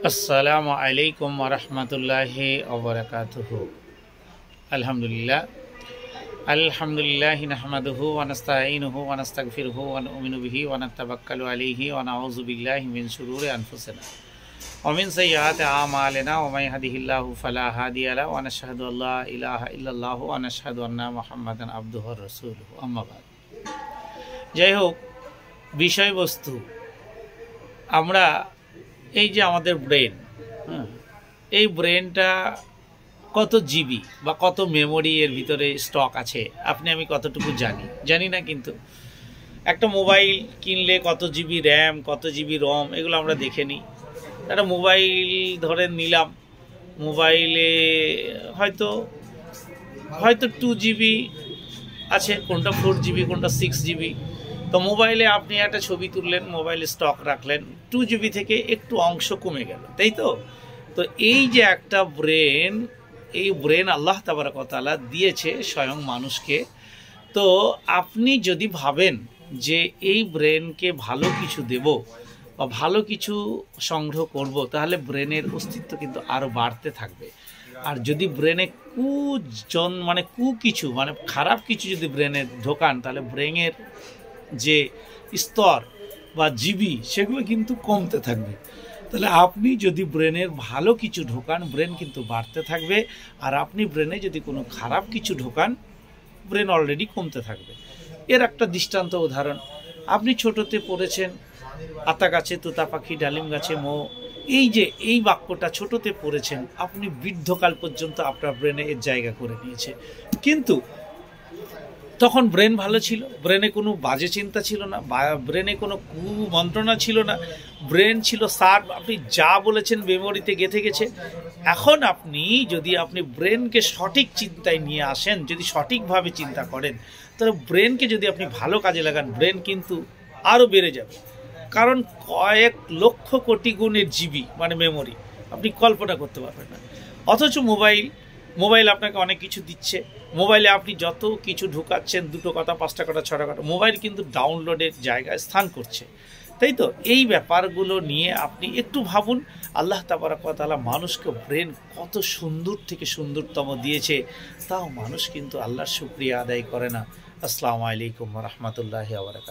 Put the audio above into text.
আসসালামু আলাইকুম ওয়া রাহমাতুল্লাহি ওয়া বারাকাতুহু। আলহামদুলিল্লাহি নাহমাদুহু ওয়া নাস্তাঈনুহু ওয়া নাস্তাগফিরুহু ওয়া নু'মিনু বিহি ওয়া নাতাওয়াক্কালু আলাইহি ওয়া নাউযু বিল্লাহি মিন শুরুরি আনফুসিনা ওয়া মিন সাইয়্যাতি আ'মালিনা ওয়া মান ইয়াহদিহিল্লাহু ফালা হাদিয়া লাহু ওয়া নাশহাদু আল্লা ইলাহা ইল্লাল্লাহু ওয়া নাশহাদু আন্না মুহাম্মাদান আবদুহু ওয়া রাসূলুহু। আম্মা বাদ। যাই হোক, বিষয়বস্তু আমরা এই যে আমাদের ব্রেন, এই ব্রেনটা কত জিবি বা কত মেমোরি এর ভিতরে স্টক আছে আপনি আমি কতটুকু জানি না, কিন্তু একটা মোবাইল কিনলে কত জিবি র্যাম, কত জিবি রম, এগুলো আমরা দেখে নিই। একটা মোবাইল ধরে নিলাম, মোবাইলে হয়তো 2 জিবি আছে, কোনটা 4 জিবি, কোনটা 6 জিবি। তো মোবাইলে আপনি একটা ছবি তুললেন, মোবাইলে স্টক রাখলেন, 2 জিবি থেকে একটু অংশ কমে গেল, তাই তো। তো এই যে একটা ব্রেন, এই ব্রেন আল্লাহ তাবারক ওয়া তাআলা দিয়েছে স্বয়ং মানুষকে। তো আপনি যদি ভাবেন যে এই ব্রেনকে ভালো কিছু দেব বা ভালো কিছু সংগ্রহ করব, তাহলে ব্রেনের অস্তিত্ব কিন্তু আরও বাড়তে থাকবে। আর যদি ব্রেনে কিছু খারাপ কিছু যদি ব্রেনে ঢোকান, তাহলে ব্রেনের যে স্তর বা জিবি সেগুলো কিন্তু কমতে থাকবে। তাহলে আপনি যদি ব্রেনের ভালো কিছু ঢোকান, ব্রেন কিন্তু বাড়তে থাকবে। আর আপনি ব্রেনে যদি কোনো খারাপ কিছু ঢোকান, ব্রেন অলরেডি কমতে থাকবে। এর একটা দৃষ্টান্ত উদাহরণ, আপনি ছোটতে পড়েছেন আতা গাছে তোতা পাখি, ডালিম গাছে মৌ, এই বাক্যটা ছোটতে পড়েছেন, আপনি বৃদ্ধকাল পর্যন্ত আপনার ব্রেনে এর জায়গা করে নিয়েছে। কিন্তু তখন ব্রেন ভালো ছিল, ব্রেনে কোনো বাজে চিন্তা ছিল না, ব্রেনে কোনো কুমন্ত্রণা ছিল না, ব্রেন ছিল সার্ভ, আপনি যা বলেছেন মেমোরিতে গেঁথে গেছে। এখন আপনি ব্রেনকে সঠিক চিন্তায় নিয়ে আসেন, যদি সঠিকভাবে চিন্তা করেন, তাহলে ব্রেনকে যদি আপনি ভালো কাজে লাগান, ব্রেন কিন্তু আরও বেড়ে যাবে। কারণ কয়েক লক্ষ কোটি গুণের জিবি মেমোরি আপনি কল্পনা করতে পারবেন না। অথচ মোবাইল আপনাকে অনেক কিছু দিচ্ছে। মোবাইলে আপনি যত কিছু ঢুকাচ্ছেন, 2টো কথা, 5টা কথা, 6টা কথা, মোবাইল কিন্তু ডাউনলোডের জায়গায় স্থান করছে, তাই তো। এই ব্যাপারগুলো নিয়ে আপনি একটু ভাবুন। আল্লাহ তাবারক ওয়া তাআলা মানুষকে ব্রেন কত সুন্দর থেকে সুন্দরতম দিয়েছে, তাও মানুষ কিন্তু আল্লাহর শুকরিয়া আদায় করে না। আসসালামু আলাইকুম ওয়া রাহমাতুল্লাহি ওয়া বারাকাতুহু।